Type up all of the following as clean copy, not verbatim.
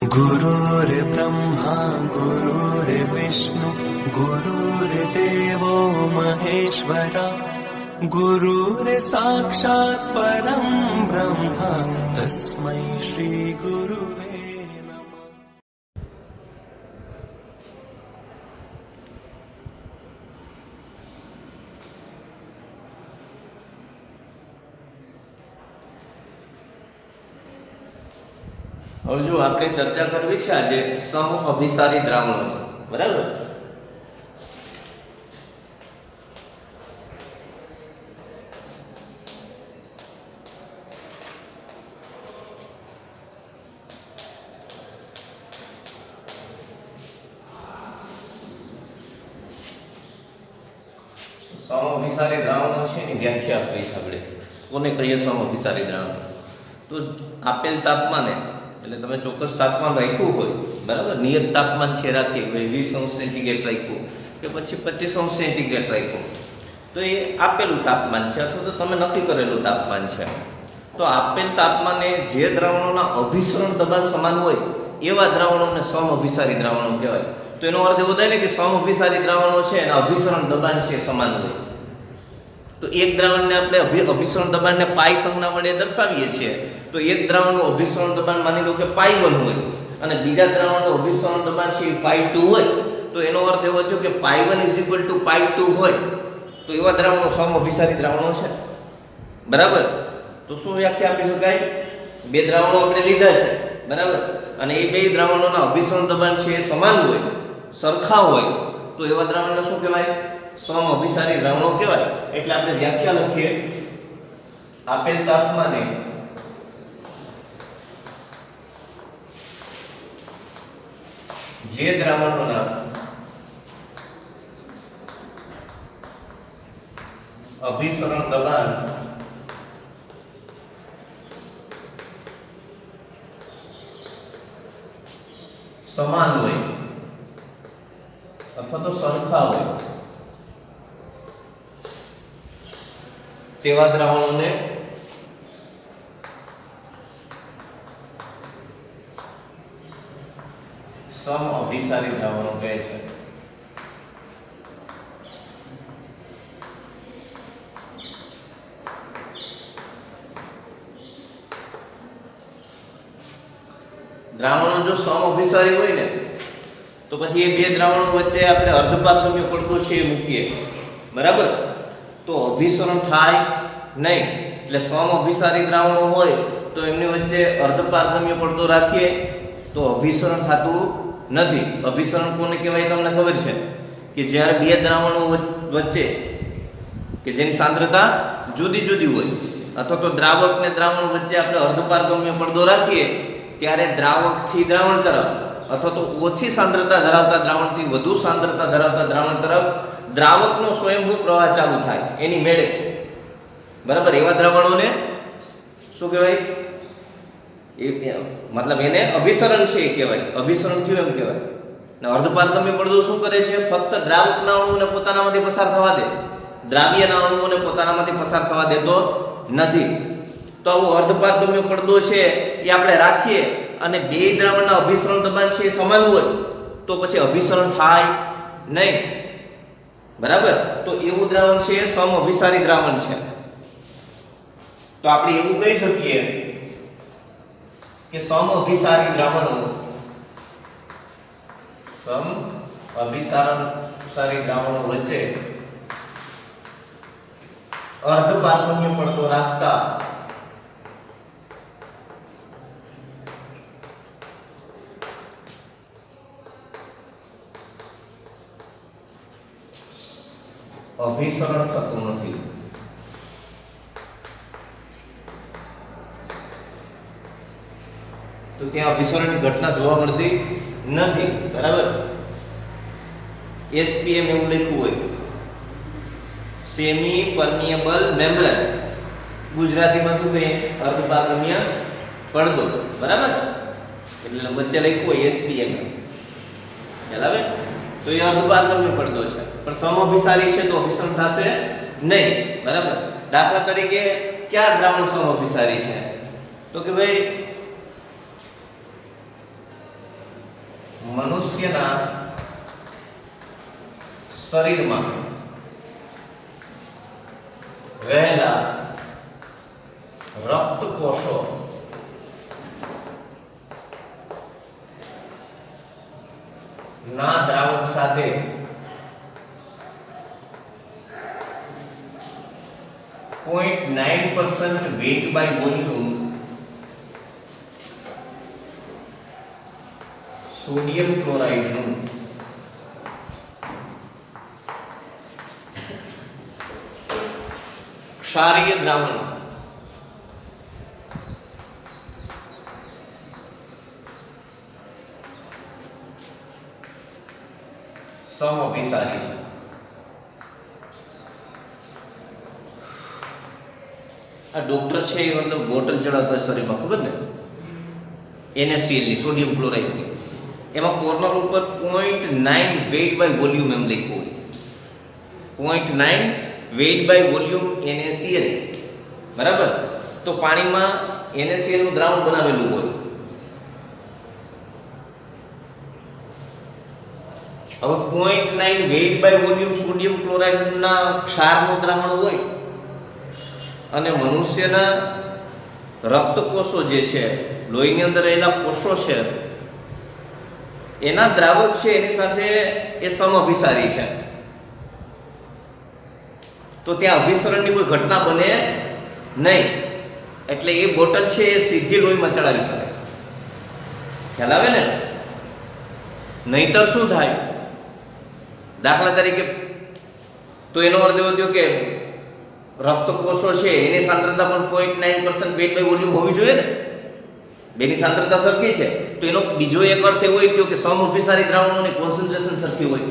गुरुर्ब्रह्मा गुरुर्विष्णु गुरुर्देवो महेश्वरा गुरुर्साक्षात् परं ब्रह्म तस्मै श्री गुरुवे नमः। હવે જો આપણે ચર્ચા કરવી છે આજે સમ અભિસારી દ્રાવણોની, બરાબર? સમઅભિસારી દ્રાવણો છે એની વ્યાખ્યા આપવી છે આપણે. કોને કહીએ સમઅભિસારી દ્રાવણ? તો આપેલ તાપમાને, એટલે તમે ચોક્કસ તાપમાન રાખ્યું હોય, બરાબર, નિયત તાપમાન છે રાખીએ, 20 સેન્ટીગ્રેડ રાખ્યું કે પછી 25 સેન્ટીગ્રેડ રાખ્યું, તો એ આપેલું તાપમાન છે અથવા તો તમે નક્કી કરેલું તાપમાન છે. તો આપેલ તાપમાને જે દ્રાવણોના અભિસરણ દબાણ સમાન હોય એવા દ્રાવણોને સમઅભિસારી દ્રાવણો કહેવાય. તો એનો અર્થ એવો થાય ને કે સમઅભિસારી દ્રાવણો છે એના અભિસરણ દબાણ છે સમાન હોય. તો એક દ્રાવણને આપણે અભિસરણ દબાણને પાઈ સંજ્ઞા વડે દર્શાવીએ છીએ. તો એક દ્રાવણનું અભિસરણ દબાણ માની લો કે પાઈ 1 હોય અને બીજા દ્રાવણનું અભિસરણ દબાણ છે પાઈ 2 હોય, તો એનો અર્થ એવો થયો કે પાઈ 1 = પાઈ 2 હોય તો એવા દ્રાવણો સમઅભિસારી દ્રાવણો છે, બરાબર? તો શું વ્યાખ્યા આપી શકાય? બે દ્રાવણો આપણે લીધા છે, બરાબર, અને એ બે દ્રાવણોના અભિસરણ દબાણ છે એ સમાન હોય, સરખા હોય, તો એવા દ્રાવણને શું કહેવાય? સમઅભિસારી દ્રાવણો કહેવાય. એટલે આપણે વ્યાખ્યા લખીએ, આપેલ તાપમાને જે દ્રાવણોના અભિસરણ દબાણ સમાન હોય અથવા તો સરખા હોય તેવા દ્રાવણોને સમઅભિસારી દ્રાવણો કહે છે. દ્રાવણો જો સમઅભિસારી હોય ને તો પછી એ બે દ્રાવણો વચ્ચે આપણે અર્ધપારગમ્ય પડદો છે એ મૂકીએ, બરાબર? તો અભિસરણ થાય નહીં. એટલે સમઅભિસારી દ્રાવણો હોય તો એમની વચ્ચે અર્ધપારગમ્ય પડદો રાખીએ તો અભિસરણ થતું નથી. અભિસરણ કોને કહેવાય તમને ખબર છે? કે જ્યારે બે દ્રાવણો વચ્ચે કે જેની સાંદ્રતા જુદી જુદી હોય અથવા તો દ્રાવક ને દ્રાવણ વચ્ચે આપણે અર્ધપારગમ્ય પડદો રાખીએ ત્યારે દ્રાવકથી દ્રાવણ તરફ અથવા તો ઓછી સાંદ્રતા ધરાવતા દ્રાવણથી વધુ સાંદ્રતા ધરાવતા દ્રાવણ તરફ દ્રાવકનો સ્વયંભૂ પ્રવાહ ચાલુ થાય એની મેળે, બરાબર? એવા દ્રાવણોને શું કહેવાય? મતલબ એને અભિસરણ છે એ કહેવાય, અભિસરણ થયું એમ કહેવાય. ને અર્ધપારગમ્ય પડદો શું કરે છે? ફક્ત દ્રાવકના અણુઓને પોતાનામાંથી પસાર થવા દે, દ્રાવ્યના અણુઓને પોતાનામાંથી પસાર થવા દેતો નથી. તો આવો અર્ધપારગમ્ય પડદો છે એ આપણે રાખીએ અને બે દ્રાવણના અભિસરણ દબાણ છે એ સમાન હોય તો પછી અભિસરણ થાય નહીં, બરાબર? તો એવું દ્રાવણ છે એ સમઅભિસારી દ્રાવણ છે. તો આપણે એવું કહી શકીએ કે સમઅભિસારી દ્રાવણો વચ્ચે અર્ધપારગમ્ય પડદો રાખતા અભિસરણ થતું નથી. તો ત્યાં અભિસરણની ઘટના જોવા મળતી નથી, બરાબર? SPM એવું લખ્યું હોય, સેમી પરમિએબલ મેમ્બ્રેન, ગુજરાતીમાં શું કહીએ? અર્ધપારગમ્ય પડદો, બરાબર? એટલે વચ્ચે લખ્યું હોય SPM, ખ્યાલ આવે? તો એ અર્ધપારગમ્ય પડદો છે પણ સમઅભિસારી છે તો અભિસરણ થશે નહીં, બરાબર? દાખલા તરીકે કયા દ્રાવણ સમઅભિસારી છે? તો કે ભાઈ મનુષ્યના શરીરમાં રહેલા રક્ત કોષો ના દ્રાવક સાથે .9% weight by volume સોડિયમ ક્લોરાઇડનું ક્ષારીય દ્રાવણ સમઅભિસારી છે. આ ડોક્ટર છે એ મતલબ બોટલ ચડાવતા શરીરમાં, ખબર ને, NaCl ની સોડિયમ ક્લોરાઇડની, એમાં કોર્નર ઉપર 0.9 વેઇટ બાય વોલ્યુમ એમ લખ્યું હોય, 0.9 વેઇટ બાય વોલ્યુમ NaCl, બરાબર. તો પાણીમાં NaCl નું દ્રાવણ બનાવેલું હોય. હવે 0.9 વેઇટ બાય વોલ્યુમ સોડિયમ ક્લોરાઇડના ક્ષારનું દ્રાવણ હોય અને મનુષ્યના રક્ત કોષો જે છે, લોહીની અંદર રહેલા કોષો છે, એના દ્રાવક છે એની સાથે એ સમઅભિસારી છે, તો ત્યાં અભિસરણની કોઈ ઘટના બને નહીં. એટલે એ બોટલ છે એ સીધી લોહીમાં ચડાવી શકાય. ખ્યાલ આવે ને? નહીતર શું થાય? દાખલા તરીકે તો એનો અર્થ એવો થયો કે રક્ત કોષો છે એની સાંદ્રતા પણ 0.9% વેઇટ બાય વોલ્યુમ હોવી જોઈએ ને, બેની સાંદ્રતા સરખી છે. તો એનો બીજો એક અર્થ એવો થયો કે સમઅભિસારી દ્રાવણોની કોન્સન્ટ્રેશન સરખી હોય,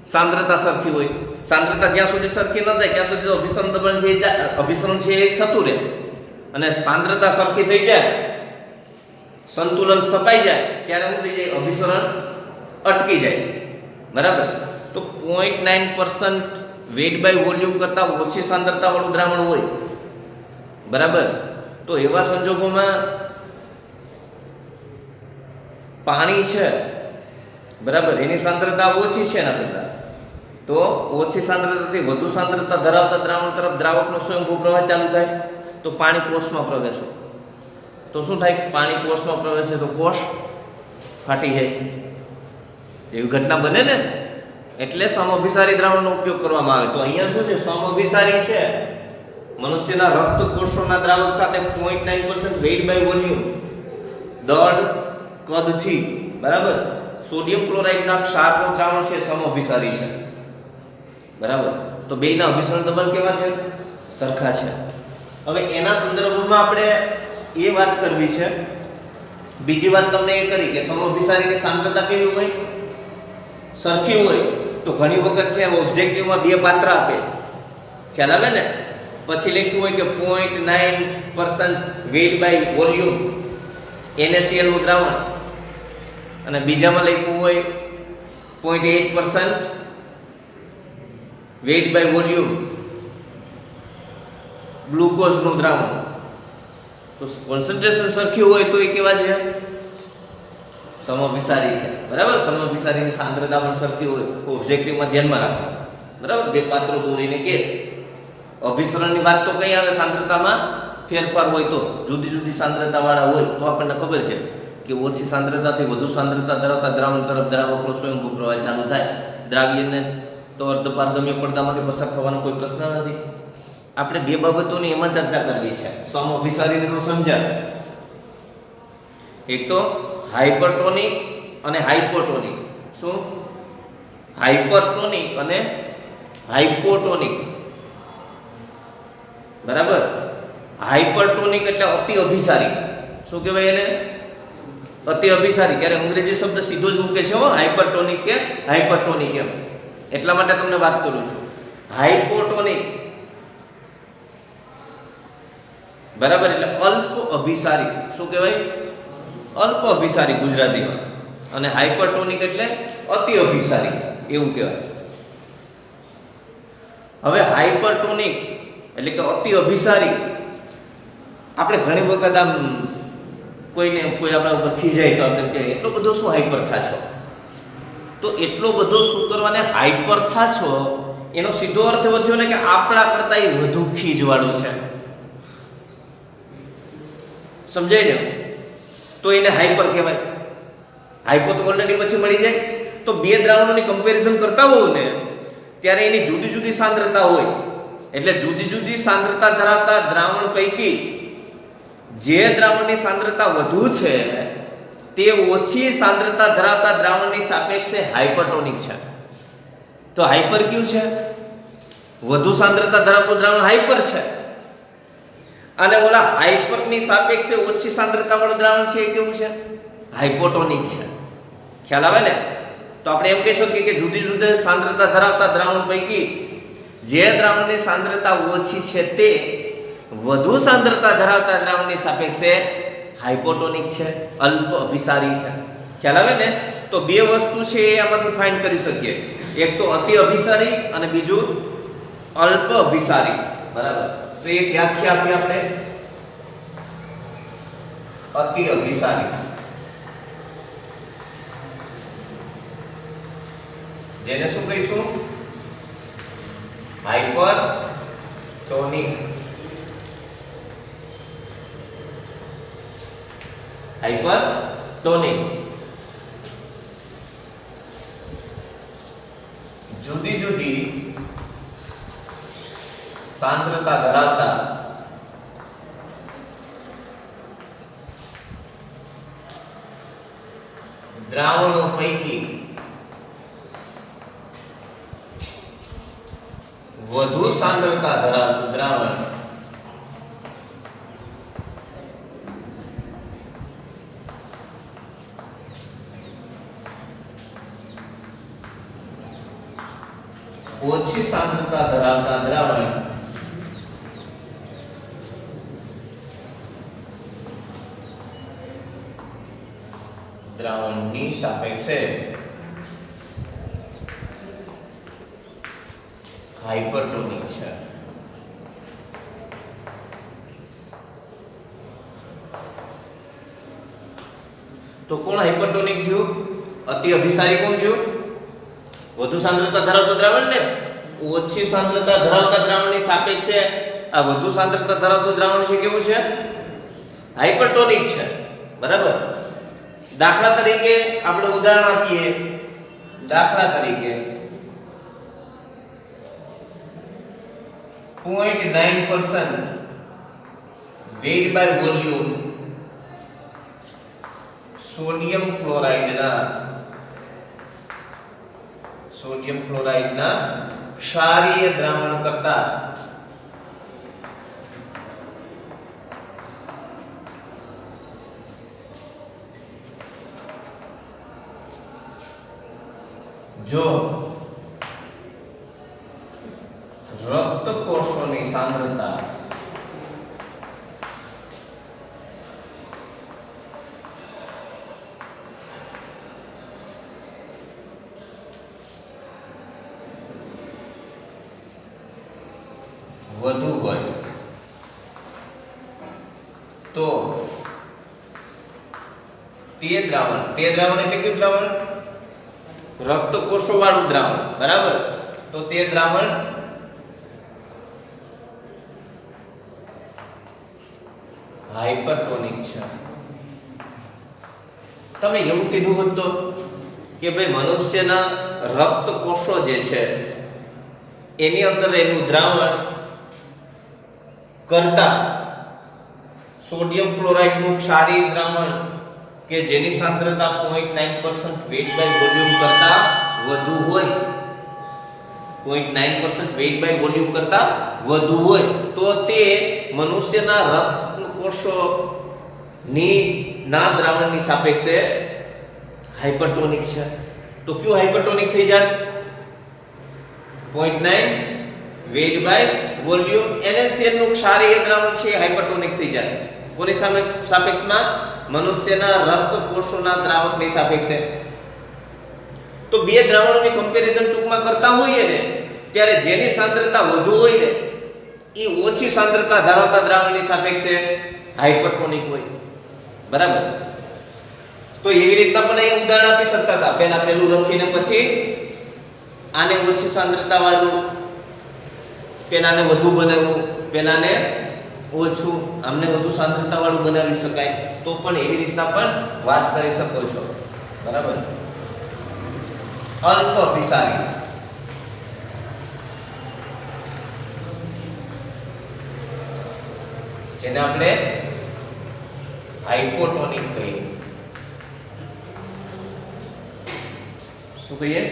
સાંદ્રતા સરખી હોય. સાંદ્રતા જ્યાં સુધી સરખી ન થાય ત્યાં સુધી અભિસરણ દબાણ છે અભિસરણ છે એ થતું રહે, અને સાંદ્રતા સરખી થઈ જાય, સંતુલન સપાઈ જાય, ત્યારે શું થઈ જાય? અભિસરણ અટકી જાય, બરાબર. તો 0.9% વેઇટ બાય વોલ્યુમ કરતાં ઓછી સાંદ્રતા વાળું દ્રાવણ હોય, બરાબર. તો એવા સંજોગોમાં પાણી છે, બરાબર, એની સાંદ્રતા ઓછી છે એના કરતાં, તો ઓછી સાંદ્રતાથી વધુ સાંદ્રતા ધરાવતા દ્રાવણ તરફ દ્રાવકનો સ્વયંભૂ પ્રવાહ ચાલુ થાય. તો પાણી કોષમાં પ્રવેશે, તો શું થાય? પાણી કોષમાં પ્રવેશે તો કોષ ફાટી જાય, એવી ઘટના બને ને. એટલે સમઅભિસારી દ્રાવણનો ઉપયોગ કરવામાં આવે. તો અહીંયા શું છે? સમઅભિસારી છે, મનુષ્યના રક્ત કોષોના દ્રાવક સાથે 0.9% વેઇટ બાય વોલ્યુમ દળ કદથી, બરાબર, સોડિયમ ક્લોરાઇડના ક્ષારનું દ્રાવણ છે, સમઅભિસારી છે, બરાબર. તો બેયના અભિસરણ દબાણ કેવા છે? સરખા છે. હવે એના સંદર્ભમાં આપણે એ વાત કરવી છે. બીજી વાત તમને એ કરી કે સમઅભિસારીની સાંદ્રતા કેવી હોય? સરખી હોય. તો ઘણી વખત છે ઓબ્જેક્ટિવમાં બે પાત્ર આપે, ખ્યાલ આવે ને, પછી લખ્યું હોય કે 0.9% વેઇટ બાય વોલ્યુમ NaCl નું દ્રાવણ, અને બીજામાં લખ્યું હોય 0.8% વેઇટ બાય વોલ્યુમ ગ્લુકોઝનું દ્રાવણ. તો કોન્સન્ટ્રેશન સરખી હોય તો એ કેવા છે? સમઅભિસારી છે, બરાબર. સમઅભિસારીની સાંદ્રતા પણ સરખી હોય, ઓબ્જેક્ટિવમાં ધ્યાનમાં રાખો, બરાબર. બે પાત્રો દોરીને કે અભિસરણની વાત તો કઈ આવે? સાંદ્રતામાં ફેરફાર હોય તો, જુદી જુદી સાંદ્રતા વાળા હોય તો આપણને ખબર છે કે ઓછી સાંદ્રતાથી વધુ સાંદ્રતા ધરાવતા દ્રાવણ તરફ દ્રાવકનો સ્વયંભૂ પ્રવાહ ચાલુ થાય. દ્રાવ્યને તો અર્ધપારગમ્ય પડદામાંથી પસાર થવાનો કોઈ પ્રશ્ન નથી. આપણે બે બાબતોની એમાં ચર્ચા કરવી છે. સમઅભિસારીને તો સમજ્યા, એક તો હાઇપરટોનિક અને હાઇપોટોનિક. શું? હાઇપરટોનિક અને હાઇપોટોનિક, બરાબર. હાઇપરટોનિક એટલે અતિ અભિસારી. શું કહેવાય એને? અતિ અભિસારી. ક્યારે અંગ્રેજી શબ્દ સીધો જ મૂકે છે હાઇપરટોનિક કે હાઇપરટોનિક એમ, એટલા માટે તમને વાત કરું છું. હાઇપોટોનિક, બરાબર, એટલે અલ્પ અભિસારી. શું કહેવાય? અલ્પ અભિસારી ગુજરાતીમાં. અને હાઇપરટોનિક એટલે અતિ અભિસારી, એવું કહેવાય. હવે હાઇપરટોનિક એટલે કે અતિ અભિસારી, આપણે ઘણી વખત આમ કોઈ આપણા ઉપર ખીજાય તો આપણે કહે એટલો બધો શું હાઈપર થાશો, તો એટલો બધો શું કરવાને હાઈપર થાશો એનો સીધો અર્થ એવો થયો ને કે આપણા કરતા એ વધુ ખીજવાળું છે, સમજાય ને? તો એને હાઈપર કહેવાય. હાઈપો તો ઓલરેડી પછી મળી જાય. તો બે દ્રાવણોની કમ્પેરિઝન કરતા હોવ ને ત્યારે એની જુદી જુદી સાંદ્રતા હોય, એટલે જુદી જુદી સાંદ્રતા ધરાવતા દ્રાવણ પૈકી જે દ્રાવણની સાંદ્રતા વધુ છે તે ઓછી સાંદ્રતા ધરાવતા દ્રાવણની સાપેક્ષે હાઇપરટોનિક છે. તો હાઇપર કયું છે? વધુ સાંદ્રતા ધરાવતું દ્રાવણ હાઇપર છે, અને ઓલા હાઇપરની સાપેક્ષે ઓછી સાંદ્રતા વાળું દ્રાવણ છે એ કેવું છે? હાઇપોટોનિક છે. ખ્યાલ આવે ને? તો આપણે એમ કહી શકીએ કે જુદી જુદી સાંદ્રતા ધરાવતા દ્રાવણ પૈકી જે દ્રાવણની સાંદ્રતા ઓછી છે તે વધુ સાંદ્રતા ધરાવતા દ્રાવણની સાપેક્ષે હાઇપોટોનિક છે, અલ્પ અભિસારી છે. ખ્યાલ આવે ને? તો બે વસ્તુ છે એ આમાંથી ફાઇન્ડ કરી શકીએ, એક તો અતિ અભિસારી અને બીજું અલ્પ અભિસારી. બરાબર? તો એક વ્યાખ્યા આપી આપણે, અતિ અભિસારી, જેને શું કહીશું? હાઇપરટોનિક. હાઇપરટોનિક જુદી જુદી સાંદ્રતા ધરાવતા દ્રાવણો પૈકી વધુ સાંદ્રતા ધરાવતું દ્રાવણ ઓછી સાંદ્રતા ધરાવતા દ્રાવણની સાપેક્ષે હાઇપરટોનિક છે. તો કોણ હાઇપરટોનિક થયું? અતિ અભિસારી કોણ થયું? વધુ સાંદ્રતા ધરાવતું દ્રાવણ ને ઓછી સાંદ્રતા ધરાવતા દ્રાવણની સાપેક્ષે આ વધુ સાંદ્રતા ધરાવતું દ્રાવણ છે કેવું છે? હાઇપરટોનિક છે. બરાબર? દાખલા તરીકે આપણે ઉદાહરણ આપીએ. દાખલા તરીકે 0.9% weight by volume સોડિયમ ક્લોરાઇડના ક્ષારીય દ્રાવણ કરતા જો રક્ત કોષોની સાંદ્રતા વધુ હોય તો તે દ્રાવણ એટલે કયું દ્રાવણ? રક્ત કોષો વાળું દ્રાવણ. બરાબર? તો તે દ્રાવણ હાઇપરટોનિક છે. તમે એવું કીધું હોત તો કે ભાઈ મનુષ્યના રક્ત કોષો જે છે એની અંદર રહેલું દ્રાવણ કરતા સોડિયમ ક્લોરાઇડનું ક્ષારીય દ્રાવણ કે જેની સાંદ્રતા 0.9% weight by volume કરતા વધુ હોય, 0.9% weight by volume કરતા વધુ હોય તો તે મનુષ્યના રક્ત કોષોની ના દ્રાવણની સાપેક્ષે હાઇપરટોનિક છે. તો કયું હાઇપરટોનિક થઈ જાય? 0.9 weight by volume NaCl નું ક્ષારીય દ્રાવણ છે હાઇપરટોનિક થઈ જાય. કોની સાપેક્ષમાં? મનુષ્યના રક્ત કોષોના દ્રાવકની સાપેક્ષે. તો બે દ્રાવણોની કમ્પેરિઝન ટૂંકમાં કરતા હોઈએ ને ત્યારે જેની સાંદ્રતા વધુ હોય ને એ ઓછી સાંદ્રતા ધરાવતા દ્રાવણની સાપેક્ષે હાઇપરટોનિક હોય. બરાબર. તો એવી રીતના પણ એ ઉદાહરણ આપી શકતા હતા. પહેલા પેલું લખીને પછી આને ઓછી સાંદ્રતા વાળું, પેલાને વધુ બનાવ્યું, પેલાને ઓછું, આમને વધુ સાંદ્રતા વાળું બનાવી શકાય. તો પણ એવી રીતના પણ વાત કરી શકો છો. બરાબર. અલ્પ અભિસારી, જેને આપણે હાઇપોટોનિક કહીએ. શું કહીએ?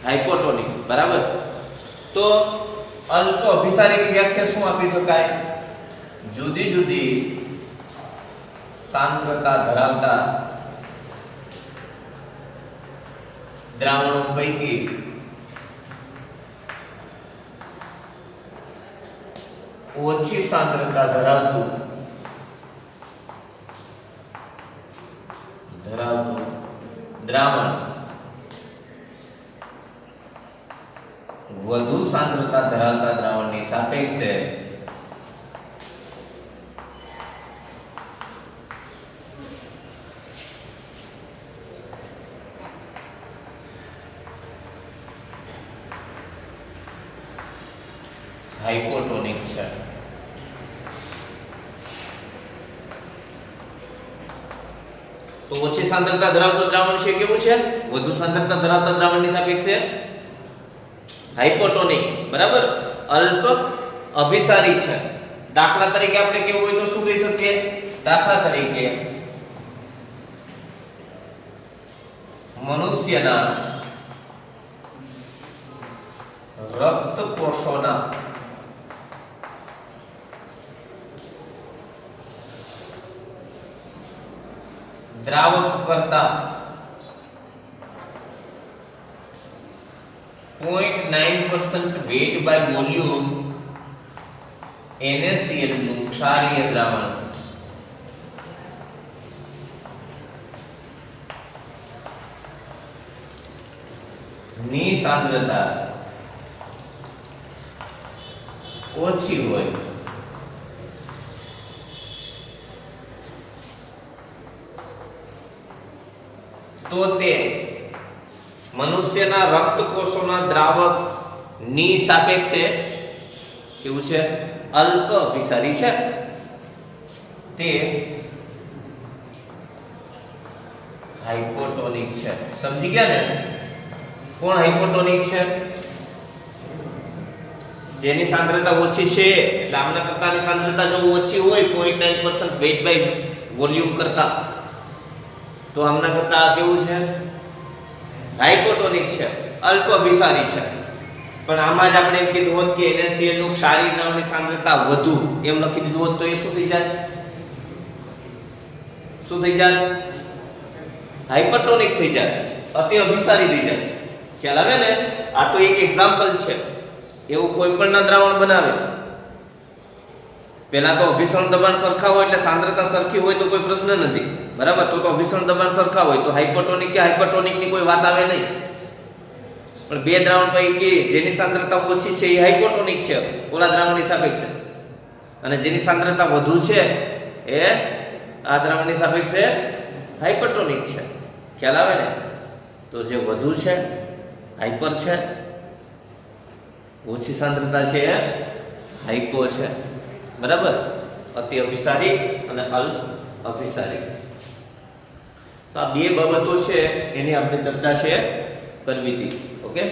હાઇપોટોનિક. બરાબર. તો અલ્પ અભિસારીની વ્યાખ્યા શું આપી શકાય? જુદી જુદી સાંદ્રતા ધરાવતા દ્રાવણો પૈકી ઓછી સાંદ્રતા ધરાવતું દ્રાવણ વધુ સાંદ્રતા ધરાવતા દ્રાવણની સાપેક્ષે હાઇપોટોનિક છે. તો ઓછી સાંદ્રતા ધરાવતું દ્રાવણ છે કેવું છે? વધુ સાંદ્રતા ધરાવતા દ્રાવણની સાપેક્ષે હાઇપોટોનિક. બરાબર. અલ્પ અભિસારી છે. દાખલા તરીકે આપણે કેવું હોય તો શું કહી શકીએ? દાખલા તરીકે મનુષ્યના રક્ત કોષોના દ્રાવક કરતા 0.9% weight by volume NaCl નું ક્ષારીય દ્રાવણ ની સાંદ્રતા ઓછી હોય તો તે મનુષ્યના રક્ત કોષોના દ્રાવક ની સાપેક્ષે કેવું છે? અલ્પ અભિસારી છે. તે હાઇપોટોનિક છે. સમજી ગયા ને? કોણ હાઇપોટોનિક છે? જેની સાંદ્રતા ઓછી છે, એટલે આમના કરતાની સાંદ્રતા જો ઓછી હોય 0.9% weight by volume કરતા, તો આમના કરતા આ કેવું છે? હાઇપોટોનિક છે, અલ્પ અભિસારી છે. પણ આમાં જ આપણે એમ કીધું હોત કે NaCl નું ક્ષારીય દ્રાવણની સાંદ્રતા વધુ, એમ લખી દીધું હોત તો એ શું થઈ જાય? શું થઈ જાય? હાઇપોટોનિક થઈ જાય, અતિ અભિસારી થઈ જાય. ખ્યાલ આવે ને? આ તો એક એક્ઝામ્પલ છે. એવું કોઈ પણ ના દ્રાવણ બનાવે, પહેલા તો અભિસરણ દબાણ સરખા હોય એટલે સાંદ્રતા સરખી હોય તો કોઈ પ્રશ્ન નથી. બરાબર. તો અભિસરણ દબાણ સરખા હોય તો હાઇપોટોનિક કે હાઇપરટોનિક ની કોઈ વાત આવે નહીં. પણ બે દ્રાવણ પૈકી જેની સાંદ્રતા ઓછી છે એ હાઇપોટોનિક છે ઓલા દ્રાવણની સાપેક્ષે, અને જેની સાંદ્રતા વધુ છે એ આ દ્રાવણની સાપેક્ષે હાઇપરટોનિક છે. ખ્યાલ આવે ને? તો જે વધુ છે હાઇપર છે, ઓછી સાંદ્રતા છે એ હાઇપો છે. બરાબર. અતિ અભિસારી અને અલ્પ અભિસારી. તો આ બે બાબતો છે એની આપણે ચર્ચા છે કરવી હતી. ઓકે.